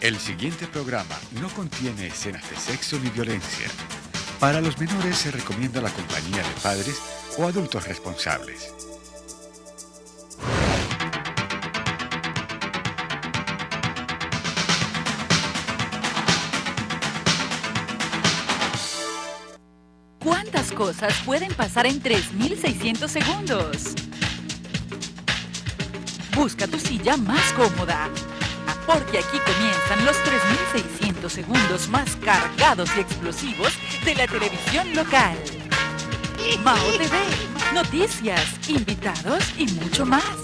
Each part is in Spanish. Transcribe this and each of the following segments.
El siguiente programa no contiene escenas de sexo ni violencia. Para los menores se recomienda la compañía de padres o adultos responsables. ¿Cuántas cosas pueden pasar en 3.600 segundos? Busca tu silla más cómoda, porque aquí comienzan los 3.600 segundos más cargados y explosivos de la televisión local. Mao TV, noticias, invitados y mucho más.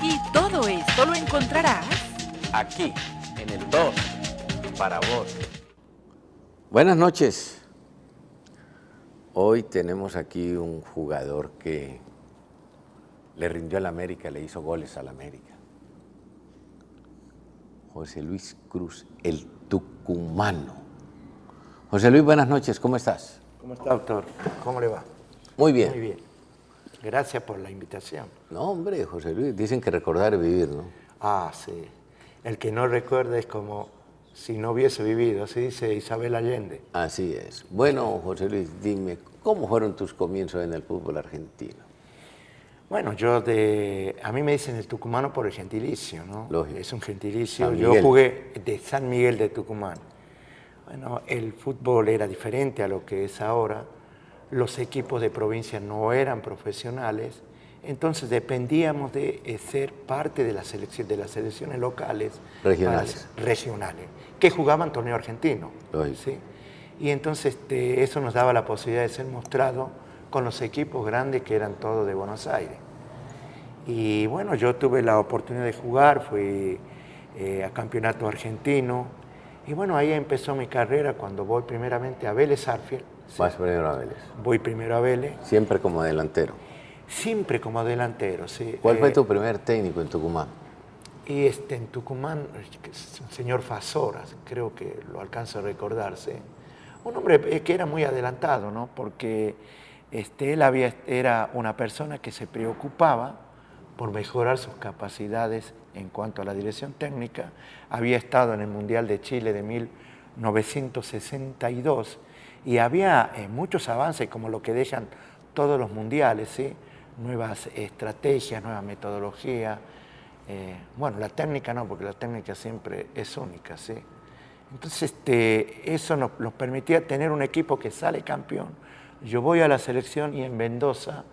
Y todo esto lo encontrarás aquí, en el 2, para vos. Buenas noches. Hoy tenemos aquí un jugador que le rindió al América, le hizo goles al América. José Luis Cruz, el tucumano. José Luis, buenas noches, ¿cómo estás? ¿Cómo está, doctor? ¿Cómo le va? Muy bien. Muy bien. Gracias por la invitación. No, hombre, José Luis, dicen que recordar es vivir, ¿no? Ah, sí. El que no recuerda es como si no hubiese vivido, así dice Isabel Allende. Así es. Bueno, José Luis, dime, ¿cómo fueron tus comienzos en el fútbol argentino? Bueno, a mí me dicen el tucumano por el gentilicio, ¿no? Lógico. Es un gentilicio. San Yo Miguel. jugué de San Miguel de Tucumán. Bueno, el fútbol era diferente a lo que es ahora. Los equipos de provincia no eran profesionales, entonces dependíamos de ser parte de las selecciones locales. Regionales, que jugaban torneo argentino. ¿Sí? Y entonces eso nos daba la posibilidad de ser mostrado con los equipos grandes que eran todos de Buenos Aires. Y bueno, yo tuve la oportunidad de jugar, fui a campeonato argentino, y bueno, ahí empezó mi carrera cuando voy primeramente a Vélez Sarsfield. Vas primero a Vélez. Voy primero a Vélez. Siempre como delantero. Siempre como delantero, sí. ¿Cuál fue tu primer técnico en Tucumán? Y en Tucumán, un señor Fasora, creo que lo alcanzo a recordarse. Un hombre que era muy adelantado, ¿no? Porque él era una persona que se preocupaba por mejorar sus capacidades en cuanto a la dirección técnica. Había estado en el Mundial de Chile de 1962 y había muchos avances como lo que dejan todos los mundiales, ¿sí? Nuevas estrategias, nueva metodología. Bueno, la técnica no, porque la técnica siempre es única, ¿sí? Entonces eso nos permitía tener un equipo que sale campeón. Yo voy a la selección y en Mendoza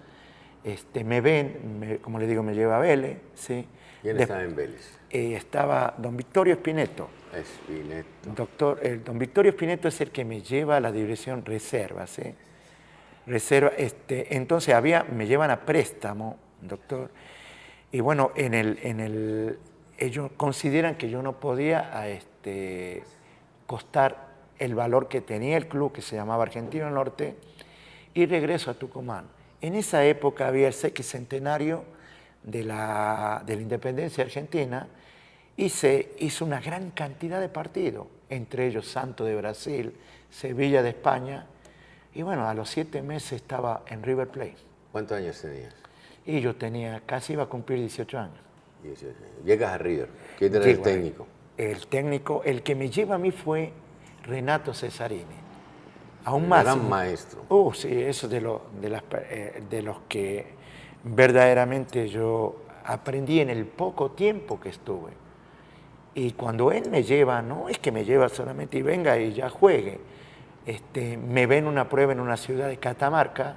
me ven, como le digo, me lleva a Vélez, ¿sí? ¿Quién estaba en Vélez? Estaba don Victorio Spineto. Don Victorio Spineto es el que me lleva a la dirección reserva, ¿sí? Reserva, entonces me llevan a préstamo, doctor, y bueno, ellos consideran que yo no podía costar el valor que tenía el club, que se llamaba Argentino Norte, y regreso a Tucumán. En esa época había el sesquicentenario de la independencia argentina y se hizo una gran cantidad de partidos, entre ellos Santos de Brasil, Sevilla de España, y bueno, a los 7 meses estaba en River Plate. ¿Cuántos años tenías? Y yo casi iba a cumplir 18 años. 18 años. Llegas a River. ¿Quién era el técnico? El técnico, el que me lleva a mí fue Renato Cesarini. Aún más. Gran maestro. Sí, eso de los que verdaderamente yo aprendí en el poco tiempo que estuve. Y cuando él me lleva, no es que me lleva solamente y venga y ya juegue. Me ven una prueba en una ciudad de Catamarca,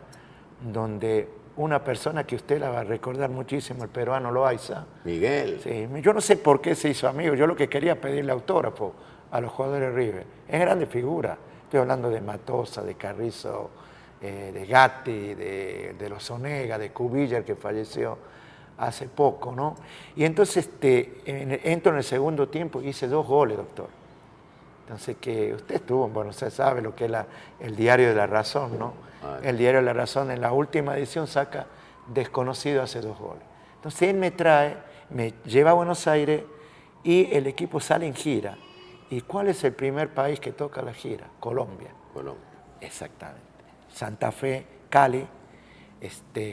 donde una persona que usted la va a recordar muchísimo, el peruano Loaiza. Miguel. Sí, yo no sé por qué se hizo amigo, yo lo que quería pedirle autógrafo a los jugadores de River. Es grande figura, estoy hablando de Matosa, de Carrizo, de Gatti, de los Onega, de Cubillar, que falleció hace poco, ¿no? Y entonces entro en el segundo tiempo y hice 2 goles, doctor. Entonces, que usted estuvo, bueno, usted sabe lo que es el Diario de la Razón, ¿no? El Diario de la Razón en la última edición saca Desconocido hace 2 goles. Entonces él me lleva a Buenos Aires y el equipo sale en gira. ¿Y cuál es el primer país que toca la gira? Colombia. Colombia. Exactamente. Santa Fe, Cali.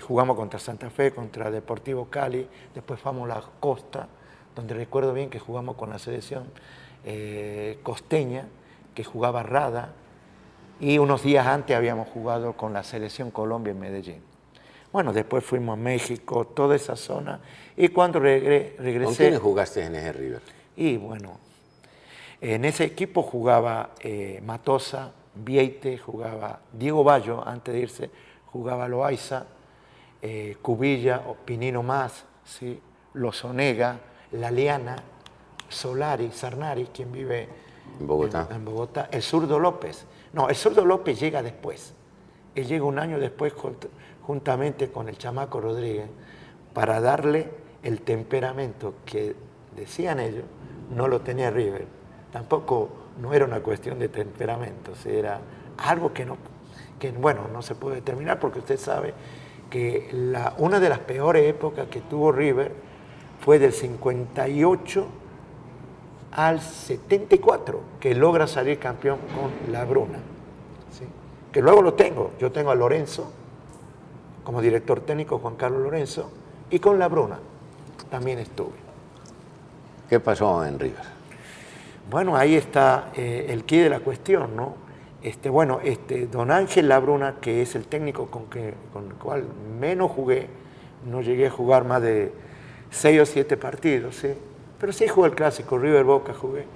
Jugamos contra Santa Fe, contra Deportivo Cali. Después fuimos a la costa, donde recuerdo bien que jugamos con la selección Costeña, que jugaba Rada, y unos días antes habíamos jugado con la Selección Colombia en Medellín. Bueno, después fuimos a México, toda esa zona, y cuando regresé... ¿Con quiénes jugaste en ese River? Y bueno, en ese equipo jugaba Matosas, Vieite, jugaba Diego Bayo, antes de irse, jugaba Loaiza, Cubilla, Pinino Más, ¿sí? Lozonega, Laliana, Solari, Sarnari, quien vive en Bogotá. En Bogotá, el Zurdo López. No, el Zurdo López llega después. Él llega un año después juntamente con el Chamaco Rodríguez para darle el temperamento que decían ellos, no lo tenía River. Tampoco no era una cuestión de temperamento, era algo que no se puede determinar porque usted sabe que una de las peores épocas que tuvo River fue del 58 al 74, que logra salir campeón con La Bruna. ¿Sí? Que luego lo tengo. Yo tengo a Lorenzo, como director técnico, Juan Carlos Lorenzo, y con La Bruna también estuve. ¿Qué pasó en River? Bueno, ahí está el quid de la cuestión, ¿no? Don Ángel Labruna, que es el técnico con el cual menos jugué, no llegué a jugar más de 6 o 7 partidos, ¿sí? Pero sí jugué el clásico, River Boca jugué.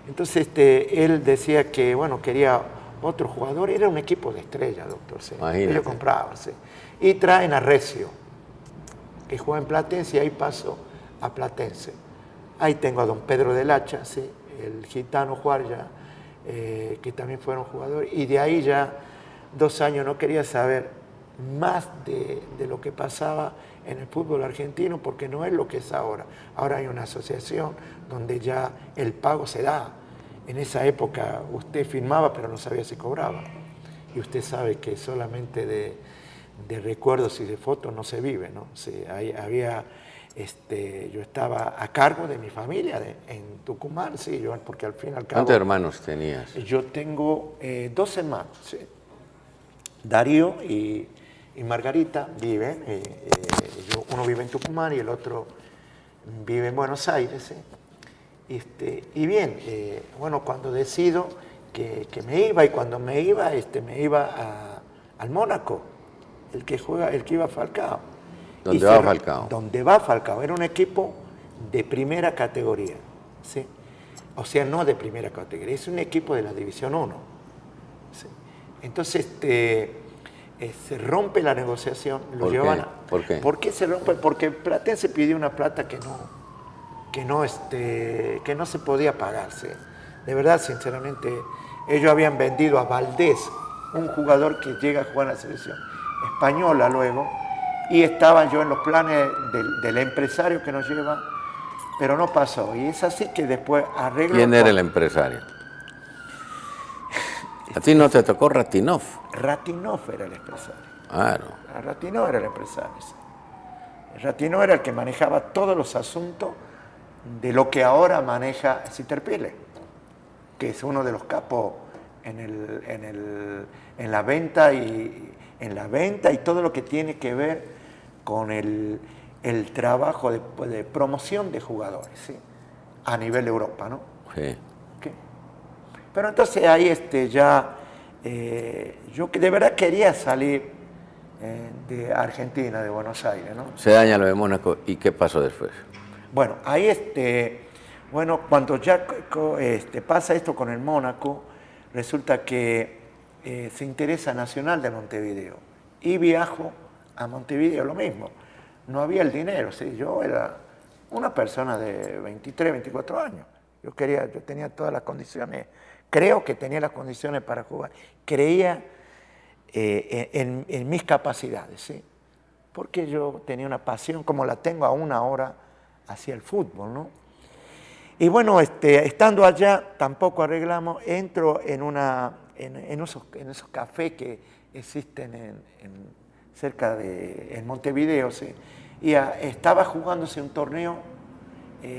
Entonces él decía que, quería otro jugador, era un equipo de estrella, doctor, ¿sí? Ellos compraban, ¿sí? Y traen a Recio, que juega en Platense, y ahí paso a Platense. Ahí tengo a don Pedro del Hacha, ¿sí? El gitano Juárez, que también fueron jugadores, y de ahí ya 2 años no quería saber más de lo que pasaba en el fútbol argentino, porque no es lo que es ahora. Ahora hay una asociación donde ya el pago se da. En esa época usted firmaba, pero no sabía si cobraba. Y usted sabe que solamente de recuerdos y de fotos no se vive, ¿no? Sí, yo estaba a cargo de mi familia en Tucumán, sí, porque al fin y al cabo... ¿Cuántos hermanos tenías? Yo tengo 2 hermanos, sí. Darío y Margarita viven, uno vive en Tucumán y el otro vive en Buenos Aires, ¿sí? Y bien, cuando decido que me iba, y cuando me iba al Mónaco, el que iba a Falcao. ¿Dónde va Falcao? Donde va Falcao. Era un equipo de primera categoría, ¿sí? O sea, no de primera categoría, es un equipo de la División 1. ¿Sí? Entonces, se rompe la negociación. ¿Por qué? ¿Por qué se rompe? Porque Platense pidió una plata que no se podía pagarse. De verdad, sinceramente, ellos habían vendido a Valdés, un jugador que llega a jugar a la selección española luego, y estaba yo en los planes del empresario que nos lleva, pero no pasó. Y es así que después arreglo... ¿Quién era el empresario? ¿A ti no te tocó Ratinov? Ratinov era el empresario. Claro. Ratinov era el empresario, sí. Ratinov era el que manejaba todos los asuntos de lo que ahora maneja Siterpile, que es uno de los capos en la venta y todo lo que tiene que ver con el trabajo de promoción de jugadores, ¿sí? A nivel de Europa, ¿no? Sí. Okay. Pero entonces ahí yo de verdad quería salir de Argentina, de Buenos Aires, ¿no? Se daña lo de Mónaco, ¿y qué pasó después? Bueno, ahí cuando ya pasa esto con el Mónaco, resulta que se interesa Nacional de Montevideo y viajo a Montevideo, lo mismo. No había el dinero, ¿sí? Yo era una persona de 23, 24 años. Yo tenía todas las condiciones, creo que tenía las condiciones para jugar. Creía en mis capacidades, ¿sí? Porque yo tenía una pasión, como la tengo aún ahora, hacia el fútbol, ¿no? Y bueno, estando allá, tampoco arreglamos, entro en esos cafés que existen cerca en Montevideo, ¿sí? Y estaba jugándose un torneo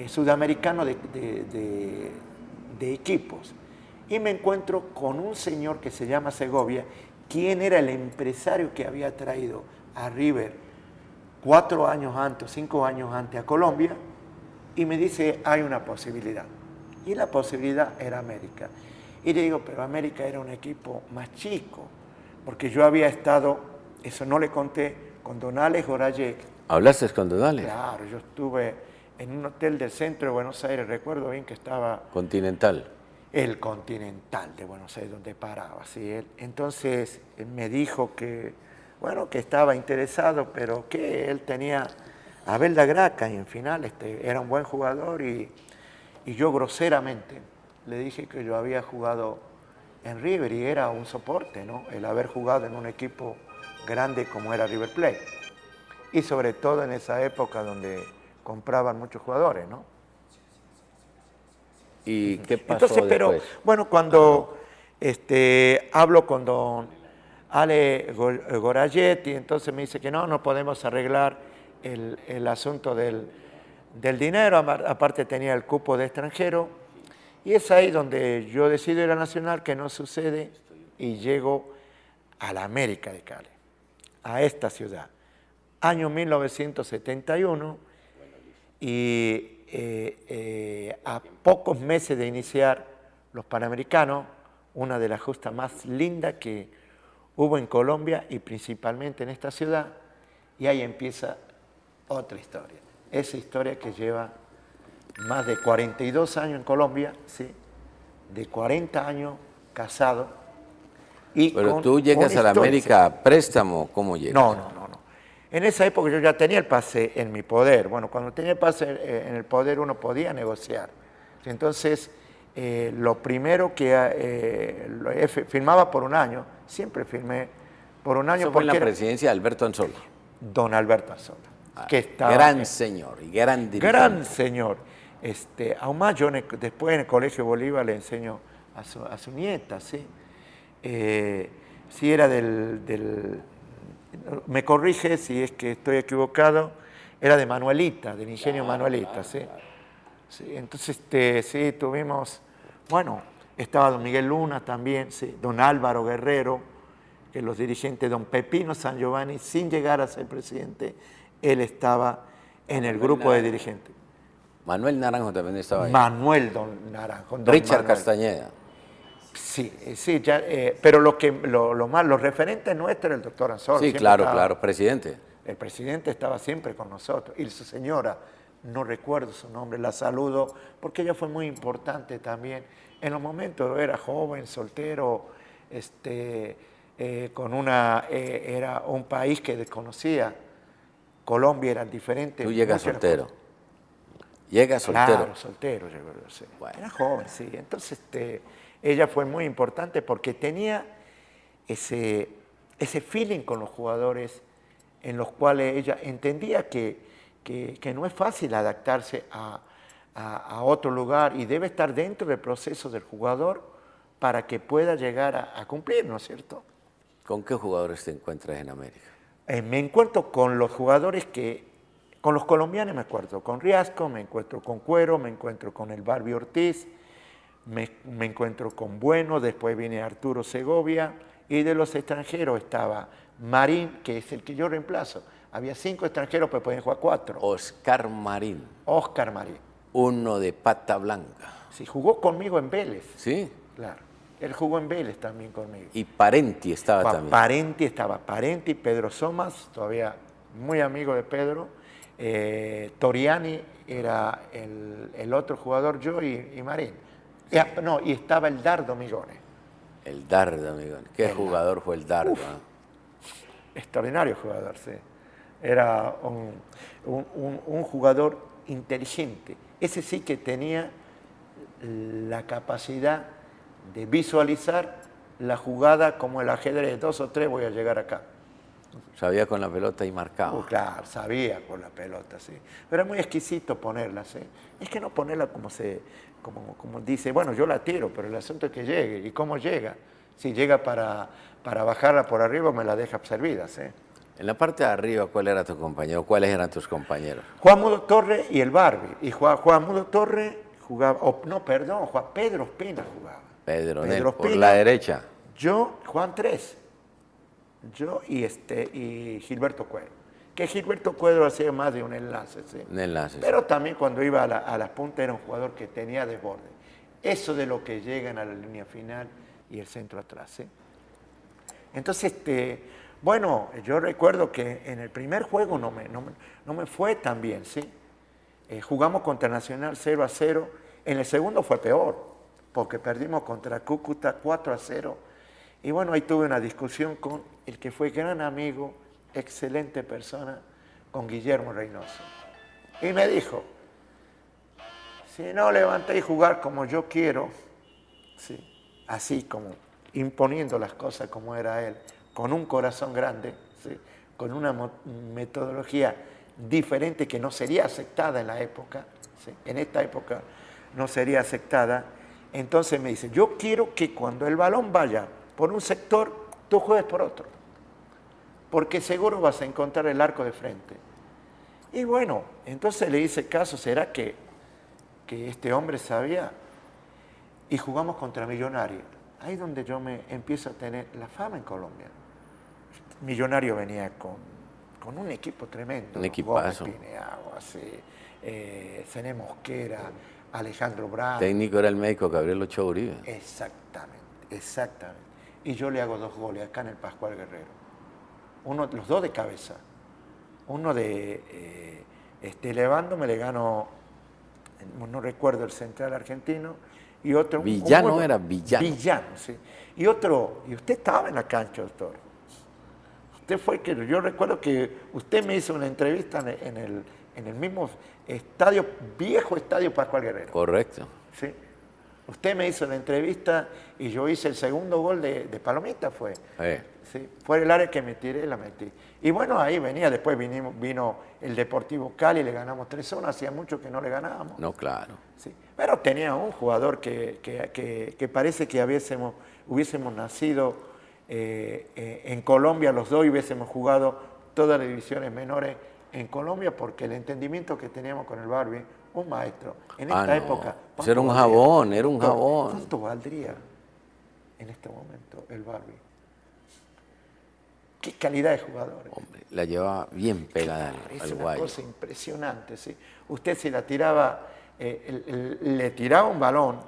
sudamericano de equipos. Y me encuentro con un señor que se llama Segovia, quien era el empresario que había traído a River 5 años antes a Colombia, y me dice, hay una posibilidad. Y la posibilidad era América. Y le digo, pero América era un equipo más chico, porque yo había estado, eso no le conté, con don Alex Gorayek. ¿Hablaste con don Alex? Claro, yo estuve en un hotel del centro de Buenos Aires, recuerdo bien que estaba... Continental. El Continental de Buenos Aires, donde paraba, ¿sí? Entonces él me dijo que, bueno, que estaba interesado, pero que él tenía a Abel da Graca y en final era un buen jugador y yo groseramente le dije que yo había jugado en River y era un soporte, ¿no? El haber jugado en un equipo grande como era River Plate. Y sobre todo en esa época donde compraban muchos jugadores, ¿no? ¿Y qué pasó Entonces, pero después? bueno, cuando hablo con don Ale Gorayet y entonces me dice que no podemos arreglar el asunto del dinero, aparte tenía el cupo de extranjero, y es ahí donde yo decido ir a Nacional, que no sucede, y llego a la América de Cali, a esta ciudad. Año 1971, y a pocos meses de iniciar los Panamericanos, una de las justas más lindas que hubo en Colombia y principalmente en esta ciudad, y ahí empieza otra historia. Esa historia que lleva más de 42 años en Colombia, ¿sí? De 40 años casado. Pero tú llegas a la América a préstamo, ¿cómo llegas? No. En esa época yo ya tenía el pase en mi poder. Bueno, cuando tenía el pase en el poder uno podía negociar. Entonces, lo primero que firmaba por un año, siempre firmé por un año. Eso fue en la presidencia de Alberto Anzola. Don Alberto Anzola. Que estaba, gran señor y gran dirigente. Gran señor. Aún más, yo después en el Colegio Bolívar le enseño a su nieta, ¿sí? Sí era me corrige si es que estoy equivocado, era de Manuelita, del ingenio Manuelita, ¿sí? Sí, entonces, sí, tuvimos, bueno, estaba don Miguel Luna también, ¿sí? Don Álvaro Guerrero, que los dirigentes, don Pepino San Giovanni, sin llegar a ser presidente, él estaba en el grupo de dirigentes. Manuel Naranjo también estaba ahí. Manuel don Naranjo. Richard Manuel Castañeda. Sí, ya, pero los referentes nuestros era el doctor Anzola. Sí, claro, presidente. El presidente estaba siempre con nosotros. Y su señora, no recuerdo su nombre, la saludo, porque ella fue muy importante también. En los momentos era joven, soltero, era un país que desconocía. Colombia era diferente. Tú llegas soltero. ¿Llegas soltero? Claro, soltero, sí. Bueno. Era joven, sí. Entonces, ella fue muy importante porque tenía ese feeling con los jugadores en los cuales ella entendía que no es fácil adaptarse a otro lugar y debe estar dentro del proceso del jugador para que pueda llegar a cumplir, ¿no es cierto? ¿Con qué jugadores te encuentras en América? Me encuentro con los jugadores con los colombianos me encuentro con Riasco, me encuentro con Cuero, me encuentro con el Barbie Ortiz, me encuentro con Bueno, después viene Arturo Segovia, y de los extranjeros estaba Marín, que es el que yo reemplazo. Había 5 extranjeros, pero pueden jugar 4. Oscar Marín. Oscar Marín. Uno de pata blanca. Sí, jugó conmigo en Vélez. ¿Sí? Claro. Él jugó en Vélez también conmigo. Y Parenti estaba también. Parenti, Pedro Somas, todavía muy amigo de Pedro. Toriani era el otro jugador, yo y Marín. Y estaba el Dardo Migone. El Dardo Migone. ¿Qué jugador fue el Dardo? Extraordinario jugador, sí. Era un jugador inteligente. Ese sí que tenía la capacidad de visualizar la jugada como el ajedrez, 2 o 3 voy a llegar acá. Sabía con la pelota y marcaba. Claro, sabía con la pelota, sí. Pero era muy exquisito ponerla, sí. Es que no ponerla como dice, bueno, yo la tiro, pero el asunto es que llegue. ¿Y cómo llega? Si llega para bajarla por arriba, me la deja servida, sí. En la parte de arriba, ¿cuál era tu compañero? ¿Cuáles eran tus compañeros? Juan Mudo Torre y el Barbie. Y Juan Mudo Torre jugaba, Juan Pedro Espina jugaba. Pedro Espina, por la derecha. Yo, Juan 3. Yo y Gilberto Cuero. Que Gilberto Cuero hacía más de un enlace, ¿sí? Un enlace. Pero también cuando iba a las puntas era un jugador que tenía desborde. eso de lo que llegan a la línea final y el centro atrás. ¿Sí? Entonces, bueno, yo recuerdo que en el primer juego no me fue tan bien, ¿sí? Jugamos contra Nacional 0-0, en el segundo fue peor, porque perdimos contra Cúcuta 4-0, y bueno, ahí tuve una discusión con el que fue gran amigo, excelente persona, con Guillermo Reynoso. Y me dijo, si no levantéis jugar como yo quiero, ¿sí? Así como imponiendo las cosas como era él, con un corazón grande, ¿sí? Con una metodología diferente que no sería aceptada en la época, ¿sí? En esta época no sería aceptada. Entonces me dice, yo quiero que cuando el balón vaya por un sector, tú juegues por otro, porque seguro vas a encontrar el arco de frente. Y bueno, entonces le hice caso, ¿será que este hombre sabía? Y jugamos contra Millonario. Ahí donde yo me empiezo a tener la fama en Colombia. Millonario venía con un equipo tremendo. Un equipazo. Gómez Pineagua, Cené Mosquera, Alejandro Brand. Técnico era el médico Gabriel Ochoa Uribe. Exactamente. Y yo le hago 2 goles acá en el Pascual Guerrero. Los 2 de cabeza. Uno de elevándome, le gano, no recuerdo el central argentino, y otro... Villano era Villano. Villano, sí. Y otro, y usted estaba en la cancha, doctor. Usted fue que, yo recuerdo que usted me hizo una entrevista en el mismo estadio, viejo estadio Pascual Guerrero. Correcto. Sí. Usted me hizo la entrevista y yo hice el segundo gol de Palomita, fue. Sí, fue el área que me tiré y la metí. Y bueno, ahí venía, después vino el Deportivo Cali, le ganamos 3-1, hacía mucho que no le ganábamos. No, claro. Sí, pero tenía un jugador que parece que hubiésemos nacido en Colombia los dos y hubiésemos jugado todas las divisiones menores en Colombia, porque el entendimiento que teníamos con el Barbie, un maestro, en esta época... Pues era un jabón, era un jabón. ¿Cuánto valdría en este momento el Barbie? Qué calidad de jugador. Hombre, la llevaba bien pegada Es al una guayo. cosa impresionante, ¿sí? Usted se la tiraba, le tiraba un balón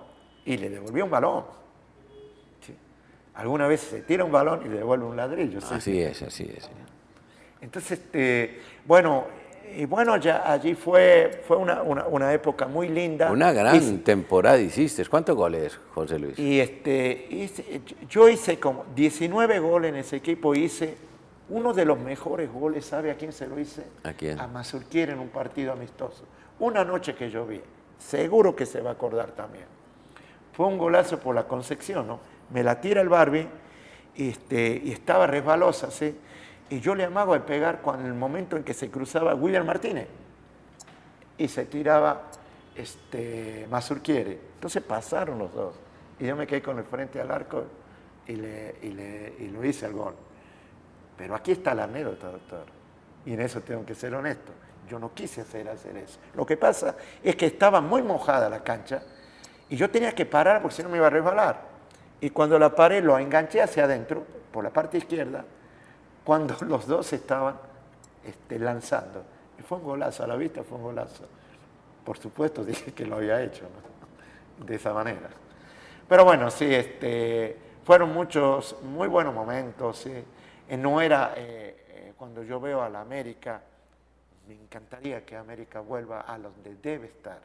y le devolvía un balón. ¿Sí? Alguna vez se tira un balón y le devuelve un ladrillo. ¿sí? Así es. Entonces, bueno, ya allí fue una época muy linda. Una gran temporada hiciste. ¿Cuántos goles, José Luis? Yo hice como 19 goles en ese equipo, hice uno de los mejores goles, ¿sabe a quién se lo hice? ¿A quién? A Mazurquier en un partido amistoso. Una noche que yo vi, seguro que se va a acordar también. Fue un golazo por la Concepción, ¿no? Me la tira el Barbie y estaba resbalosa, ¿sí? Y yo le amago de pegar en el momento en que se cruzaba William Martínez y se tiraba Mazurquiere. Entonces pasaron los dos y yo me quedé con el frente al arco y lo hice al gol. Pero aquí está la anécdota, doctor, y en eso tengo que ser honesto. Yo no quise hacer eso. Lo que pasa es que estaba muy mojada la cancha y yo tenía que parar porque si no me iba a resbalar. Y cuando la paré, lo enganché hacia adentro, por la parte izquierda, cuando los dos estaban lanzando. Y fue un golazo, a la vista fue un golazo. Por supuesto, dije que lo había hecho, ¿no? De esa manera. Pero bueno, sí, fueron muchos, muy buenos momentos. ¿Sí? No era, cuando yo veo a la América, me encantaría que América vuelva a donde debe estar,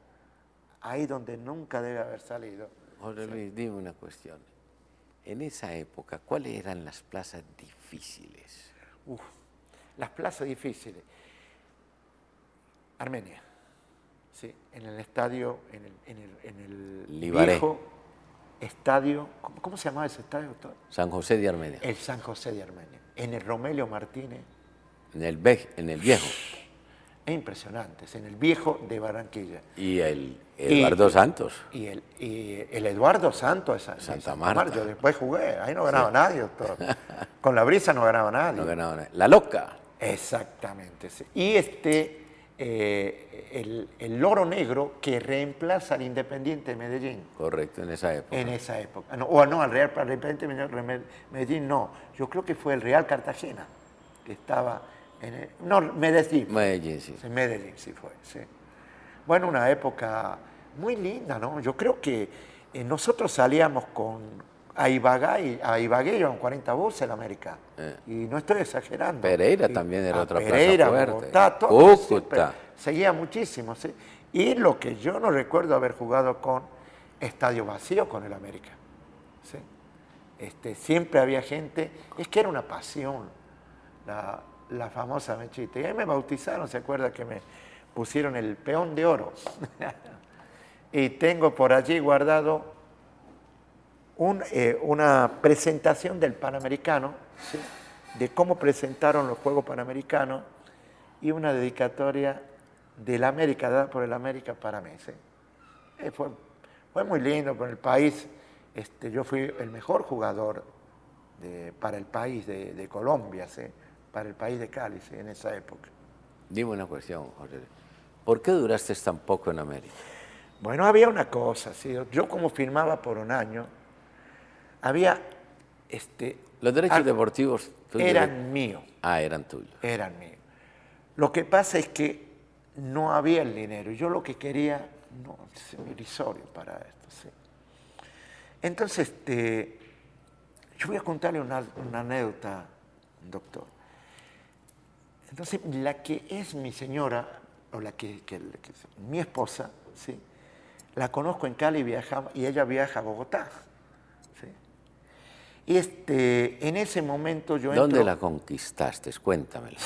ahí donde nunca debe haber salido. José Luis, dime una cuestión. En esa época, ¿cuáles eran las plazas difíciles? Las plazas difíciles. Armenia, sí, en el estadio, en el Libaré. Viejo estadio, ¿cómo se llamaba ese estadio, doctor? San José de Armenia. El San José de Armenia, en el Romelio Martínez. En el Viejo. Es impresionante, es en el Viejo de Barranquilla. Y el Eduardo Santos. Y el Eduardo Santos de Santa Marta. Yo después jugué, ahí no ganaba nadie, doctor. Con la brisa no ganaba nadie. No ganaba nadie. La Loca. Exactamente. Sí. Y el Loro Negro que reemplaza al Independiente de Medellín. Correcto, en esa época. En esa época. No, al Real Independiente de Medellín no. Yo creo que fue el Real Cartagena, que estaba Medellín. Medellín, sí. Medellín, sí fue, sí. Bueno, una época muy linda, ¿no? Yo creo que nosotros salíamos a Ibagué llevan 40 buses en América. Y no estoy exagerando. Pereira también era otra Pereira, plaza fuerte. Bogotá, todo Cúcuta. seguía muchísimo. ¿Sí? Y lo que yo no recuerdo haber jugado con estadio vacío con el América. ¿Sí? Siempre había gente, es que era una pasión, la famosa mechita. Y ahí me bautizaron, ¿se acuerda que me pusieron el peón de oro? Y tengo por allí guardado una presentación del Panamericano, ¿sí? De cómo presentaron los Juegos Panamericanos y una dedicatoria del América, dada por el América para mí. ¿Sí? Fue muy lindo por el país. Yo fui el mejor jugador para el país de Colombia, ¿sí? Para el país de Cali, ¿sí? En esa época. Dime una cuestión, Jorge. ¿Por qué duraste tan poco en América? Bueno, había una cosa, ¿sí? Yo como firmaba por un año, había... Los derechos deportivos eran míos. Ah, eran tuyos. Eran míos. Lo que pasa es que no había el dinero. Yo lo que quería, no, es irrisorio para esto, ¿sí? Entonces, yo voy a contarle una anécdota, doctor. Entonces, la que es mi señora, o la que mi esposa, ¿sí? La conozco en Cali y ella viaja a Bogotá. ¿Sí? Y en ese momento yo entro... ¿Dónde la conquistaste? Cuéntamelo.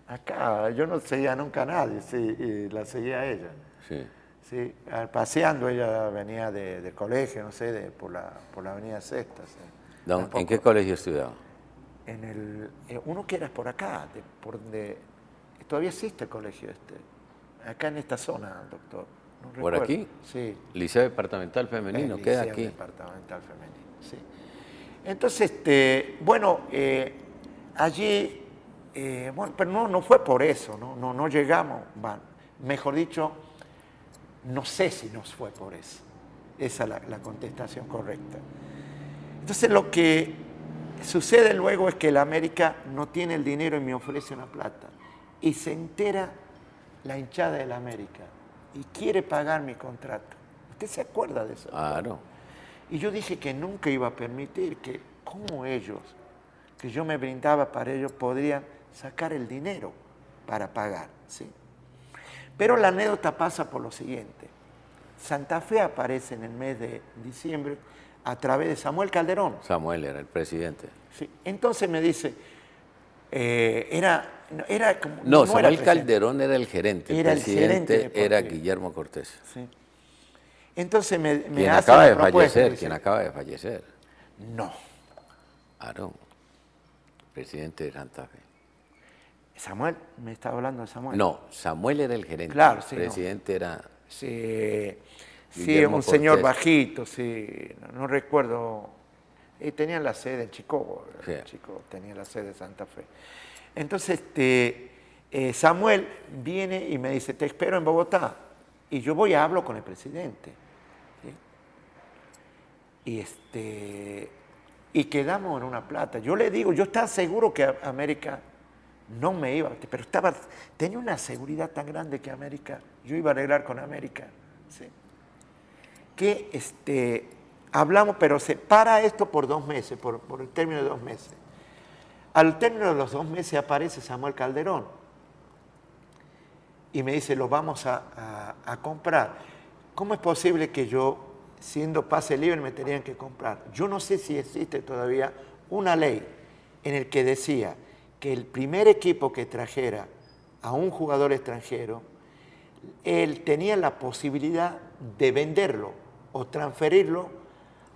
Acá, yo no seguía nunca a nadie, sí, y la seguía a ella. Sí. Sí, paseando, ella venía del colegio, no sé, por la avenida Sexta. ¿Sí? ¿En qué colegio estudiaba? Uno que era por acá, por donde todavía existe el colegio acá en esta zona, doctor. No ¿Por recuerdo. aquí? Sí. Liceo Departamental Femenino, queda aquí. Liceo Departamental Femenino, sí. Entonces, bueno, allí, bueno, pero no fue por eso, no llegamos, mejor dicho, no sé si nos fue por eso. Esa es la contestación correcta. Entonces, lo que sucede luego es que el América no tiene el dinero y me ofrece una plata. Y se entera la hinchada del América y quiere pagar mi contrato. ¿Usted se acuerda de eso? Claro. Y yo dije que nunca iba a permitir que, como ellos, que yo me brindaba para ellos, podrían sacar el dinero para pagar, ¿sí? Pero la anécdota pasa por lo siguiente. Santa Fe aparece en el mes de diciembre a través de Samuel Calderón. Samuel era el presidente. Sí. Entonces me dice, era como... No, era Samuel presidente. Calderón era el gerente. Era El el gerente presidente era deportivo. Guillermo Cortés. Sí. Entonces me Quien hace acaba la de propuesta, fallecer, dice, quien acaba de fallecer. no, Claro. Presidente de Santa Fe. Samuel, me estaba hablando de Samuel. No, Samuel era el gerente. Claro, sí, El presidente era... Sí, Guillermo un señor Cortés. bajito, sí, no recuerdo. Tenían la sede en Chicago, Sí. Chicago tenía la sede de Santa Fe. Entonces, Samuel viene y me dice, te espero en Bogotá. Y yo voy y hablo con el presidente. ¿Sí? Y quedamos en una plata. Yo le digo, yo estaba seguro que América no me iba, pero tenía una seguridad tan grande que América, yo iba a arreglar con América. ¿Sí? Que hablamos, pero se para esto por 2 meses, por el término de 2 meses. Al término de los 2 meses aparece Samuel Calderón y me dice, lo vamos a comprar. ¿Cómo es posible que yo, siendo pase libre, me tenían que comprar? Yo no sé si existe todavía una ley en el que decía que el primer equipo que trajera a un jugador extranjero, él tenía la posibilidad de venderlo o transferirlo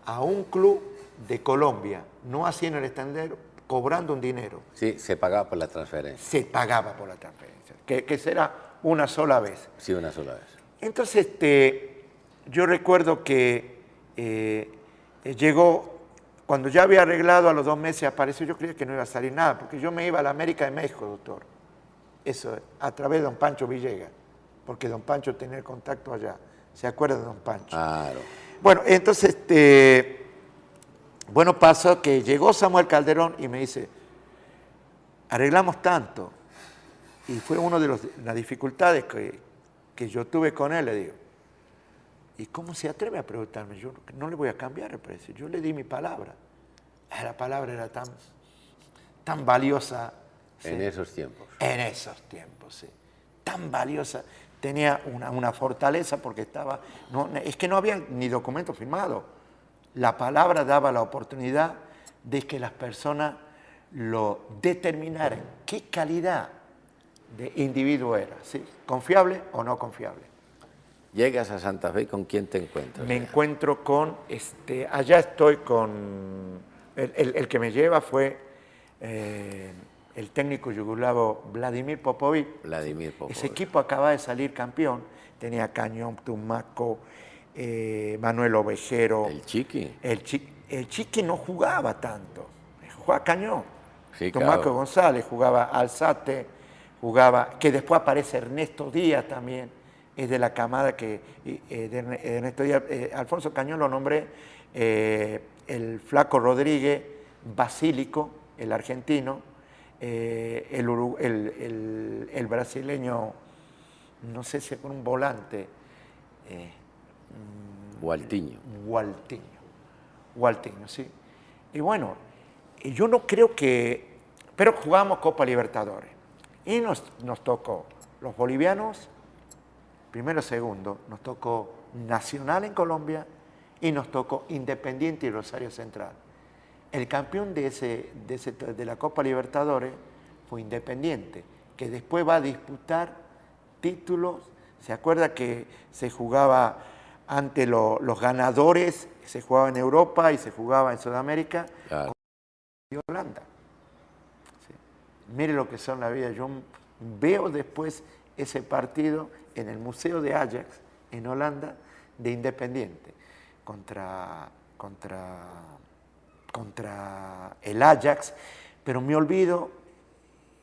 a un club de Colombia, no haciendo el extranjero, cobrando un dinero. Sí, se pagaba por la transferencia. Se pagaba por la transferencia, que será una sola vez. Sí, una sola vez. Entonces, yo recuerdo que llegó, cuando ya había arreglado, a los 2 meses apareció, yo creía que no iba a salir nada, porque yo me iba a la América de México, doctor. Eso, a través de don Pancho Villegas, porque don Pancho tenía el contacto allá. ¿Se acuerda de don Pancho? Claro. Bueno, entonces, bueno, pasó que llegó Samuel Calderón y me dice, arreglamos tanto. Y fue una de las dificultades que yo tuve con él, le digo. ¿Y cómo se atreve a preguntarme? Yo no le voy a cambiar el precio. Yo le di mi palabra. La palabra era tan valiosa. En esos tiempos. En esos tiempos, sí. Tan valiosa. Tenía una fortaleza porque estaba... es que no había ni documento firmado. La palabra daba la oportunidad de que las personas lo determinaran qué calidad de individuo era, ¿sí? ¿Confiable o no confiable? Llegas a Santa Fe, ¿con quién te encuentras? Me encuentro con, allá estoy con, el que me lleva fue el técnico yugoslavo Vladimir Popovic. Ese equipo acaba de salir campeón, tenía Cañón, Tumaco, Manuel Ovejero. ¿El Chiqui? El Chiqui no jugaba tanto, jugaba Cañón. Sí, Tumaco claro. González, jugaba Alzate, que después aparece Ernesto Díaz también, es de la camada de Ernesto Díaz. Alfonso Cañón lo nombré, el Flaco Rodríguez, Basílico, el argentino, el brasileño, no sé si con un volante. Gualtiño, sí. Y bueno, yo no creo que... Pero jugamos Copa Libertadores. Y nos tocó los bolivianos, primero, segundo, nos tocó Nacional en Colombia y nos tocó Independiente y Rosario Central. El campeón de la Copa Libertadores fue Independiente, que después va a disputar títulos. ¿Se acuerda que se jugaba ante los ganadores, se jugaba en Europa y se jugaba en Sudamérica? claro. Y Holanda. Sí. Mire lo que son la vida. Yo veo después ese partido en el Museo de Ajax, en Holanda, de Independiente, contra el Ajax, pero me olvido,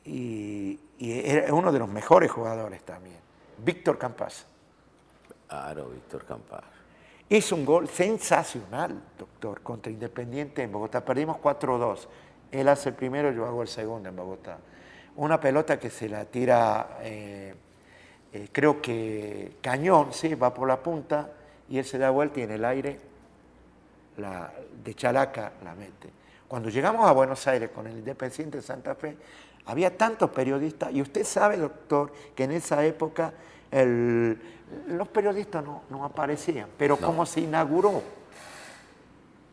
y era uno de los mejores jugadores también, Víctor Campas. Claro, Víctor Campas. Hizo un gol sensacional, doctor, contra Independiente en Bogotá. Perdimos 4-2. Él hace el primero, yo hago el segundo en Bogotá. Una pelota que se la tira, creo que Cañón, sí, va por la punta, y él se da vuelta y en el aire, de Chalaca, la mete. Cuando llegamos a Buenos Aires con el Independiente de Santa Fe, había tantos periodistas, y usted sabe, doctor, que en esa época los periodistas no aparecían, pero No. como se inauguró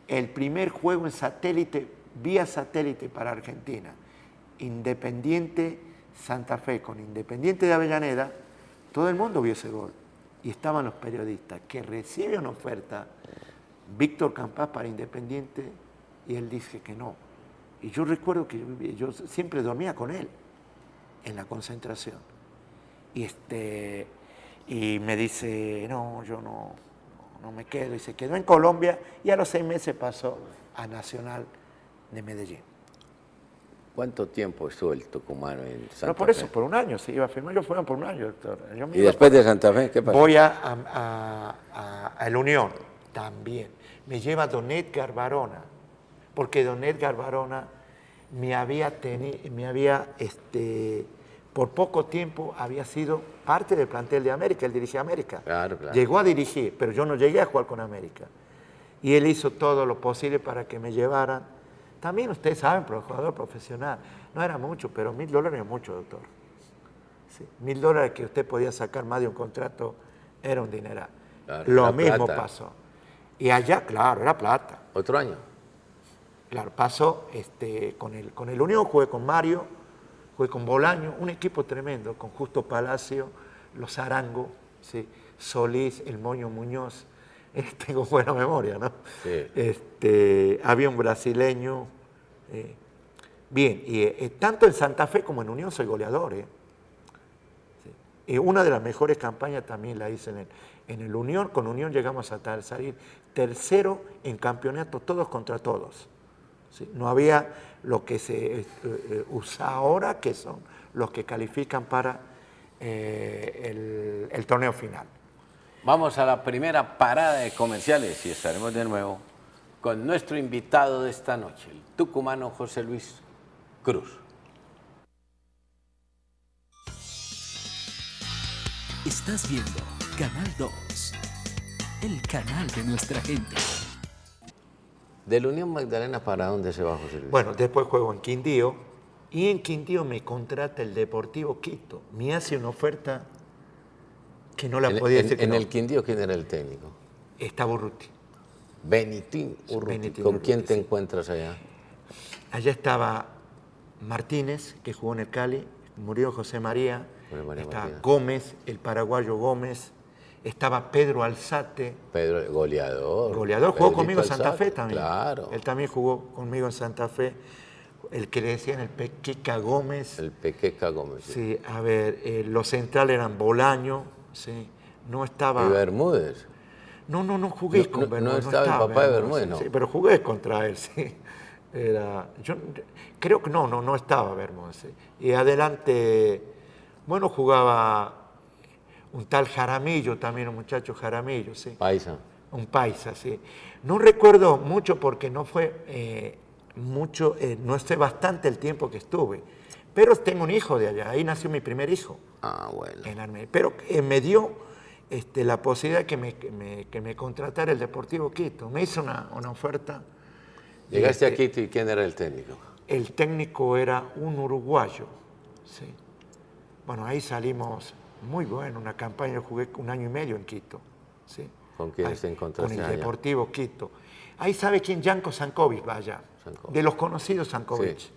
el primer juego en satélite, vía satélite para Argentina, Independiente Santa Fe con Independiente de Avellaneda, todo el mundo vio ese gol. Y estaban los periodistas que reciben una oferta, Víctor Campas para Independiente, y él dice que no. Y yo recuerdo que yo siempre dormía con él en la concentración. Y me dice, no, yo no me quedo. Y se quedó en Colombia y a los 6 meses pasó a Nacional de Medellín. ¿Cuánto tiempo estuvo el tucumano en Santa Fe? Pero por eso, por un año se iba a firmar. Yo fui por un año, doctor. ¿Y después de Santa Fe qué pasó? Voy a la Unión también. Me lleva don Edgar Barona, porque don Edgar Barona por poco tiempo había sido parte del plantel de América, él dirigía América. Claro, claro. Llegó a dirigir, pero yo no llegué a jugar con América. Y él hizo todo lo posible para que me llevaran. También ustedes saben, jugador profesional, no era mucho, pero $1.000 es mucho, doctor. Sí, $1.000 que usted podía sacar más de un contrato era un dineral. Claro, Lo mismo plata. pasó. Y allá, claro, era plata. ¿Otro año? Claro, pasó con el Unión, jugué con Mario, jugué con Bolaño, un equipo tremendo, con Justo Palacio, los Arango, ¿sí? Solís, el Moño Muñoz. Tengo buena memoria, ¿no? Sí. Había un brasileño. Bien, y tanto en Santa Fe como en Unión soy goleador. Sí. Una de las mejores campañas también la hice en el Unión. Con Unión llegamos a salir tercero en campeonato, todos contra todos. ¿Sí? No había lo que se usa ahora, que son los que califican para el torneo final. Vamos a la primera parada de comerciales y estaremos de nuevo con nuestro invitado de esta noche, el tucumano José Luis Cruz. Estás viendo Canal 2. el canal de nuestra gente. ¿De la Unión Magdalena para dónde se va, José Luis? Bueno, después juego en Quindío y en Quindío me contrata el Deportivo Quito. Me hace una oferta que no la podía decir que En no. el Quindío, ¿quién era el técnico? Estaba Urruti. Benitín Urruti. Benitín ¿Con Urruti, quién te sí. encuentras allá? Allá estaba Martínez, que jugó en el Cali, murió José María, María estaba Martínez. Gómez, el paraguayo Gómez, estaba Pedro Alzate, Pedro, el goleador. goleador, jugó Pedrito conmigo en Santa Alzate, Fe también. Claro, Él también jugó conmigo en Santa Fe, el que le decían el Pequica Gómez. el Pequeca Gómez. Sí. Sí, a ver, los centrales eran Bolaño, sí, no estaba... Y Bermúdez. No jugué No, con no Bermúdez. estaba el papá de Bermúdez, sí, no. sí, pero jugué contra él, sí. Yo creo que no estaba Bermúdez. Sí. Y adelante, bueno, jugaba un tal Jaramillo también, un muchacho Jaramillo, sí. Paisa. Un paisa, sí. No recuerdo mucho porque no fue mucho, no sé bastante el tiempo que estuve. Pero tengo un hijo de allá, ahí nació mi primer hijo. Ah, bueno. En Armenia. Pero me dio la posibilidad que me contratara el Deportivo Quito. Me hizo una oferta. Llegaste a Quito y ¿quién era el técnico? El técnico era un uruguayo. Sí. Bueno, ahí salimos muy bueno, una campaña, yo jugué 1 año y medio en Quito. ¿Sí? ¿Con quién te encontraste Con el allá? Deportivo Quito. Ahí sabe quién, Janko Sankovic, vaya. Sankovic. De los conocidos Sankovic. Sí.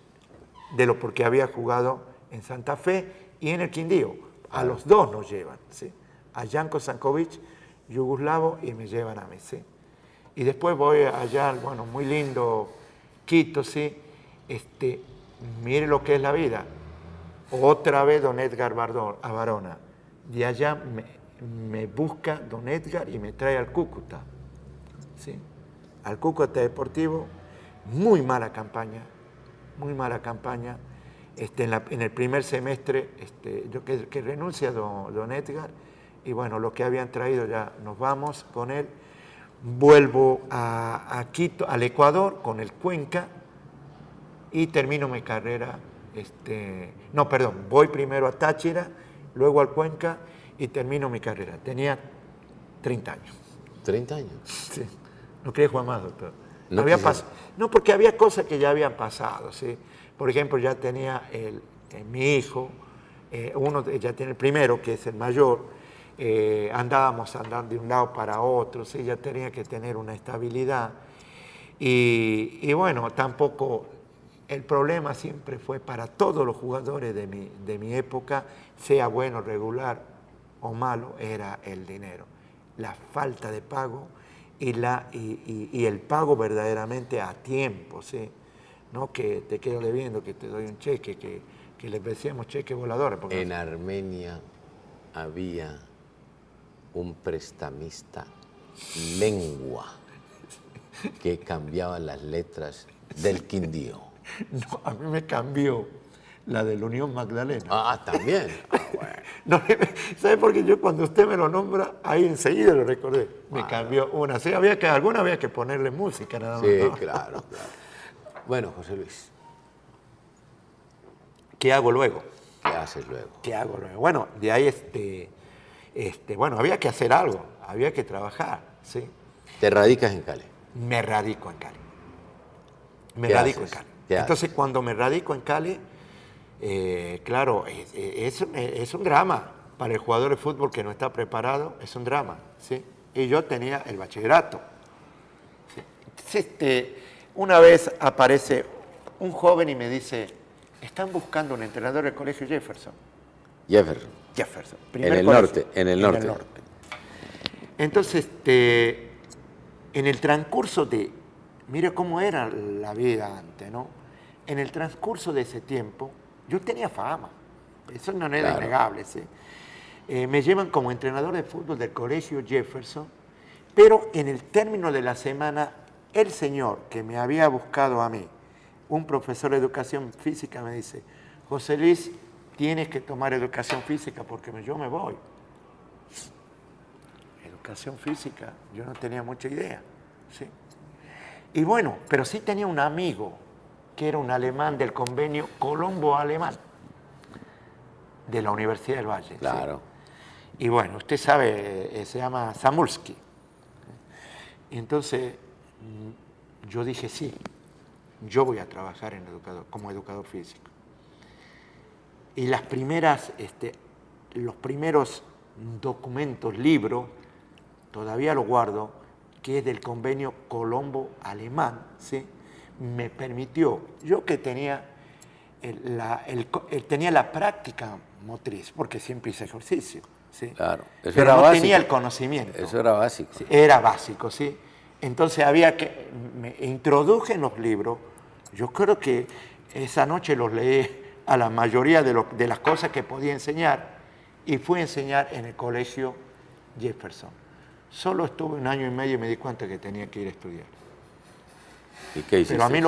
Porque había jugado en Santa Fe y en el Quindío. A los dos nos llevan, ¿sí? A Janko Sankovic, yugoslavo, y me llevan a mí, ¿sí? Y después voy allá, bueno, muy lindo, Quito, ¿sí? Mire lo que es la vida. Otra vez don Edgar Abarona. De allá me busca don Edgar y me trae al Cúcuta, ¿sí? Al Cúcuta Deportivo, muy mala campaña. En el primer semestre, yo que renuncia don Edgar, y bueno, lo que habían traído ya nos vamos con él. Vuelvo a Quito, al Ecuador, con el Cuenca, y termino mi carrera. Voy primero a Táchira, luego al Cuenca, y termino mi carrera. Tenía 30 años. ¿30 años? Sí. No quería jugar más, doctor. No Había quisieras. no, porque había cosas que ya habían pasado, ¿sí? Por ejemplo, ya tenía mi hijo, uno ya tiene el primero, que es el mayor, andábamos andando de un lado para otro, ¿sí? Ya tenía que tener una estabilidad. Y bueno, tampoco, el problema siempre fue para todos los jugadores de mi época, sea bueno, regular o malo, era el dinero. La falta de pago y el pago verdaderamente a tiempo, ¿sí? No que te quedo debiendo, que te doy un cheque, que les decíamos cheque voladores. En Armenia había un prestamista lengua que cambiaba las letras del Quindío. No, a mí me cambió la de la Unión Magdalena. Ah, también. Ah, bueno. No, ¿sabe por qué? Yo cuando usted me lo nombra, ahí enseguida lo recordé. Me cambió una. Sí, alguna había que ponerle música nada más. Sí, ¿no? claro. Bueno, José Luis, ¿Qué hago luego? ¿qué haces luego? ¿Qué hago luego? Bueno, de ahí bueno, había que hacer algo, había que trabajar, ¿sí? Te radicas en Cali. Me radico en Cali. ¿Qué haces? ¿Qué Entonces, haces? cuando me radico en Cali, claro, es un drama. Para el jugador de fútbol que no está preparado, es un drama, ¿sí? Y yo tenía el bachillerato. ¿Sí? Entonces, una vez aparece un joven y me dice, están buscando un entrenador del colegio Jefferson. Jefferson. Primer En el colegio. norte, en el norte. Entonces, en el transcurso mire cómo era la vida antes, ¿no? En el transcurso de ese tiempo, yo tenía fama, eso no era Claro. innegable, ¿sí? Me llevan como entrenador de fútbol del colegio Jefferson, pero en el término de la semana, el señor que me había buscado a mí, un profesor de educación física, me dice, José Luis, tienes que tomar educación física porque yo me voy. Educación física, yo no tenía mucha idea, ¿sí? Y bueno, pero sí tenía un amigo que era un alemán del convenio Colombo-Alemán de la Universidad del Valle. ¿sí? Claro. Y bueno, usted sabe, se llama Samulski. Y entonces yo dije, sí, yo voy a trabajar como educador físico. Y los primeros documentos, libros, todavía los guardo, que es del convenio Colombo-Alemán, ¿sí? Me permitió, yo que tenía tenía la práctica motriz, porque siempre hice ejercicio, ¿sí? Claro, eso pero era no básico. tenía el conocimiento. Eso era básico. Sí, era básico, ¿sí? Entonces me introduje en los libros, yo creo que esa noche los leí a la mayoría de las cosas que podía enseñar, y fui a enseñar en el colegio Jefferson. Solo estuve 1 año y medio y me di cuenta que tenía que ir a estudiar. ¿Y qué hiciste? Pero a mí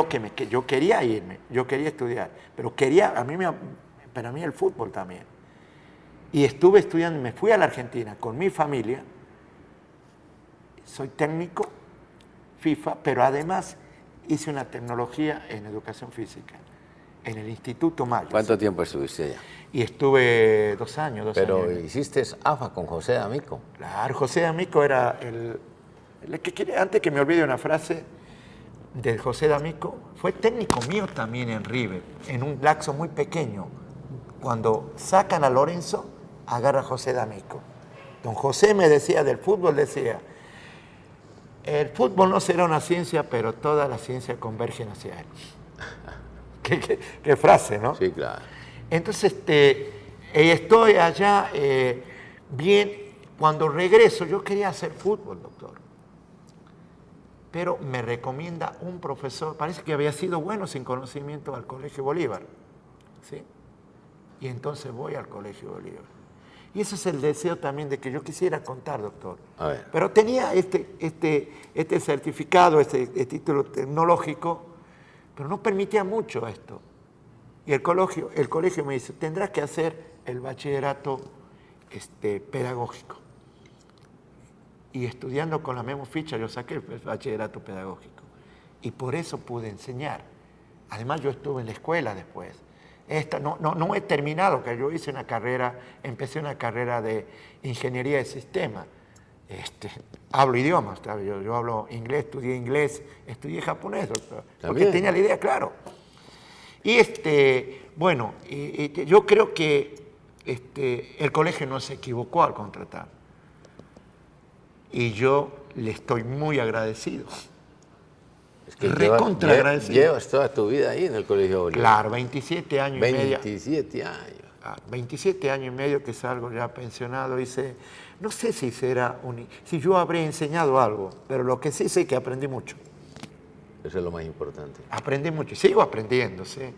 yo quería irme, yo quería estudiar, pero para mí el fútbol también. Y estuve estudiando, me fui a la Argentina con mi familia, soy técnico FIFA, pero además hice una tecnología en educación física, en el Instituto Mayo. ¿Cuánto tiempo estuviste allá? Y estuve 2 años. Pero hiciste AFA con José D'Amico. Claro, José D'Amico era el que quiere, antes que me olvide una frase de José D'Amico, fue técnico mío también en River, en un lapso muy pequeño. Cuando sacan a Lorenzo, agarra a José D'Amico. Don José me decía del fútbol, decía, el fútbol no será una ciencia, pero toda la ciencia converge hacia él. ¿Qué frase, ¿no? Sí, claro. Entonces, estoy allá bien. Cuando regreso, yo quería hacer fútbol, doctor. Pero me recomienda un profesor, parece que había sido bueno sin conocimiento, al Colegio Bolívar. ¿Sí? Y entonces voy al Colegio Bolívar. Y ese es el deseo también de que yo quisiera contar, doctor. A ver. Pero tenía este certificado, este título tecnológico, pero no permitía mucho esto. Y el colegio me dice, tendrás que hacer el bachillerato pedagógico. Y estudiando con la misma ficha, yo saqué el bachillerato pedagógico. Y por eso pude enseñar. Además, yo estuve en la escuela después. No he terminado, que yo empecé una carrera de ingeniería de sistemas. Hablo idiomas, yo hablo inglés, estudié japonés, doctor, porque tenía la idea, claro. Y yo creo que el colegio no se equivocó al contratar. Y yo le estoy muy agradecido. Es que recontra agradecido. Llevas toda tu vida ahí en el Colegio Bolívar. Claro, 27 años y medio. 27 años. 27 años y medio que salgo ya pensionado. No sé si si yo habré enseñado algo, pero lo que sí sé es que aprendí mucho. Eso es lo más importante. Aprendí mucho y sigo aprendiendo, ¿sí?